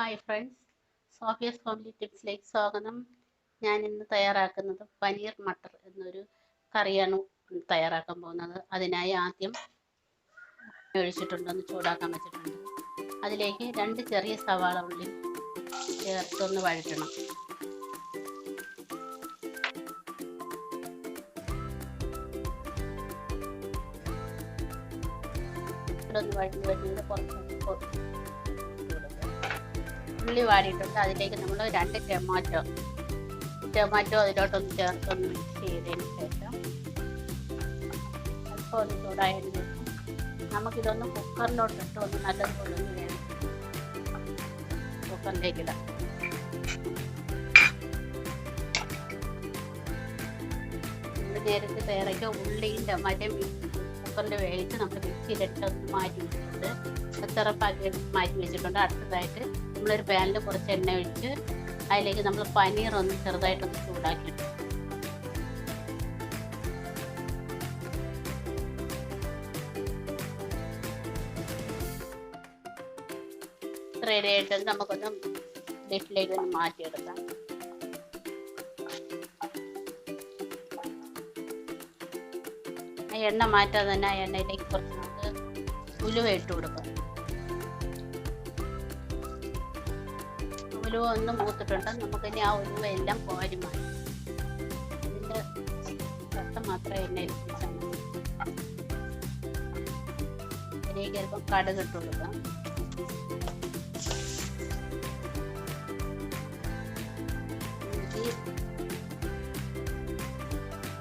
Hi friends, സോഫിയസ് family ടിപ്സിലേക്ക് സ്വാഗതം. ഞാൻ ഇന്ന് തയ്യാറാക്കുന്നത് പനീർ മട്ടർ എന്നൊരു കറിയാണ് തയ്യാറാക്കാൻ പോകുന്നത്. അതിനായി ആദ്യം ഒഴിച്ചിട്ടുണ്ടൊന്ന് ചൂടാക്കാൻ വെച്ചിട്ടുണ്ട്. അതിലേക്ക് 2 ചെറിയ സവാള ഉള്ളി ചേർത്തൊന്ന് വഴറ്റണം. ഇതൊന്ന് വഴറ്റി വരുന്നത് കുറച്ച് ഉള്ളി വാടിയിട്ടുണ്ട്. അതിലേക്ക് നമ്മൾ 2 ടൊമാറ്റോ അതിലോട്ടൊന്ന് ചേർത്തൊന്ന് മിക്സ് ചെയ്തതിന് ശേഷം അല്പം ഒന്ന് ചൂടായതിന് ശേഷം നമുക്കിതൊന്ന് കുക്കറിലോട്ടിട്ട് ഒന്ന് നല്ലതുപോലെ ഒന്ന് വേണം. കുക്കറിലേക്ക് ഇടാം. നേരത്തെ തയ്യാറാക്കിയ ഉള്ളിയും ടൊമാറ്റോയും കുക്കറിൽ വേവിച്ച് നമ്മൾ മിക്സിയിലിട്ട് ഒന്ന് മാറ്റി വെച്ചിട്ടുണ്ട്. ചെറുപ്പാക്കി മാറ്റി വെച്ചിട്ടുണ്ട്. അടുത്തതായിട്ട് നമ്മളൊരു പാനിൽ കുറച്ച് എണ്ണ ഒഴിച്ച് അതിലേക്ക് നമ്മൾ പനീർ ഒന്ന് ചെറുതായിട്ടൊന്ന് ചൂടാക്കിയിട്ട് റെഡി ആയിട്ട് നമുക്കൊന്ന് ഡിഷിലേക്ക് ഒന്ന് മാറ്റിയെടുക്കാം. എണ്ണ മാറ്റാതെ തന്നെ ആ എണ്ണയിലേക്ക് കുറച്ച് നമുക്ക് ഉലുവ ഇട്ട് കൊടുക്കാം. ഉലുവ ഒന്ന് മൂത്തിട്ടുണ്ട്. നമുക്കിനി ആ ഉലുവ എല്ലാം കോരി മാറ്റി ഇതിൻ്റെ കട്ട മാത്രം എണ്ണയിൽ പിടിച്ചാൽ മതി. ഇതിലേക്ക് അല്പം കടുക് ഇട്ട് കൊടുക്കാം. ഇഞ്ചി,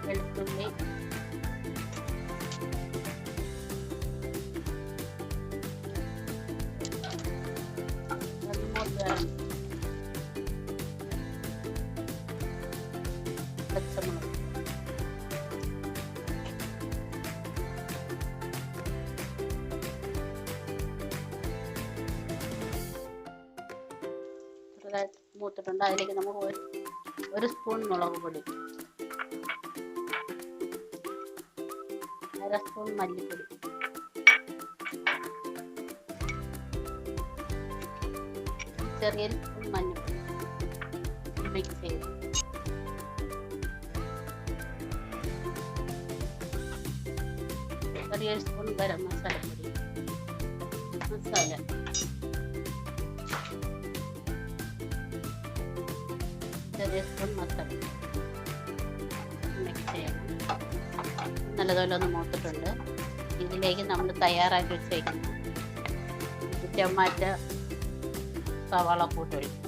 വെളുത്തുള്ളി, പച്ചമുളക്, ചെറുതായിട്ട് മൂത്തിട്ടുണ്ട്. അതിലേക്ക് നമുക്ക് ഒരു സ്പൂൺ മുളക് പൊടി, 1/2 സ്പൂൺ മല്ലിപ്പൊടി, ചെറിയ സ്പൂൺ മഞ്ഞൾപ്പൊടി മിക്സ് ചെയ്ത് ചെറിയ സ്പൂൺ ഗരം മസാലപ്പൊടി, മസാല, ചെറിയ സ്പൂൺ മസാല മിക്സ് ചെയ്യണം. നല്ലതുപോലെ ഒന്ന് മൂത്തിട്ടുണ്ട്. ഇതിലേക്ക് നമ്മൾ തയ്യാറാക്കി വെച്ചേക്കുന്ന ടൊമാറ്റോ സവാള കൂട്ടൊഴിക്കും.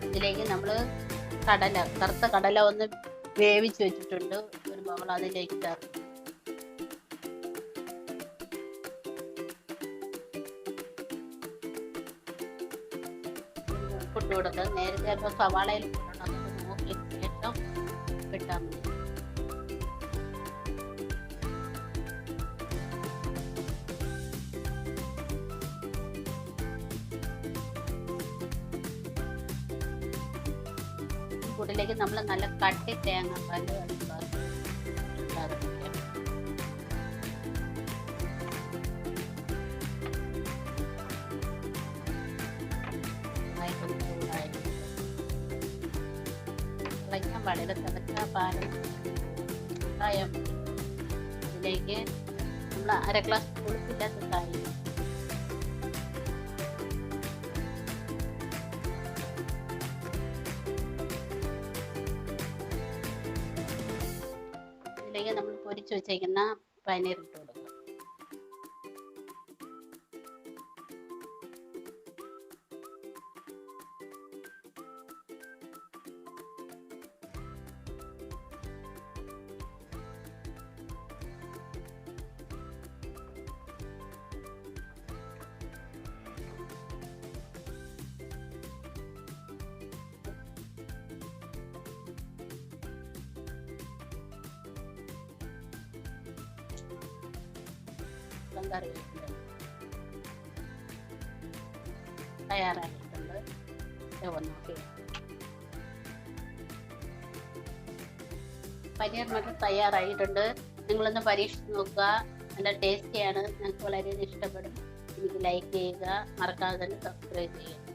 ഇതിലേക്ക് നമ്മൾ കറുത്ത കടല ഒന്ന് വേവിച്ച് വെച്ചിട്ടുണ്ട്. ഒരു ബൗൾ അതിലേക്ക് ചേർക്കും. ഇട്ട് കൊടുക്കുക. നേരത്തെ അല്പം സവാളയിൽ ഇട്ടിട്ടുണ്ട്. അതൊന്ന് നോക്കിയതിന് ശേഷം ഇട്ടാൽ മതി. കൂട്ടിലേക്ക് നമ്മൾ നല്ല കട്ടി തേങ്ങാപ്പാൽ തിളയ്ക്കാൻ പാടില്ല. തിളച്ച പാലും കായം അതിലേക്ക് നമ്മൾ 1/2 ഗ്ലാസ് പുളിപ്പില്ലാത്ത കായം, ഇതിലേക്ക് നമ്മൾ പൊരിച്ചു വെച്ചേക്കുന്ന പനീർ ഇട്ട് കൊടുക്കുക. കറി തയ്യാറായിട്ടുണ്ട്. വന്നു നോക്കി. പനീർ മട്ടർ തയ്യാറായിട്ടുണ്ട്. നിങ്ങളൊന്ന് പരീക്ഷിച്ച് നോക്കുക. നല്ല ടേസ്റ്റിയാണ്. നിങ്ങൾക്ക് വളരെയധികം ഇഷ്ടപ്പെടും. എനിക്ക് ലൈക്ക് ചെയ്യുക, മറക്കാതെ തന്നെ സബ്സ്ക്രൈബ് ചെയ്യുക.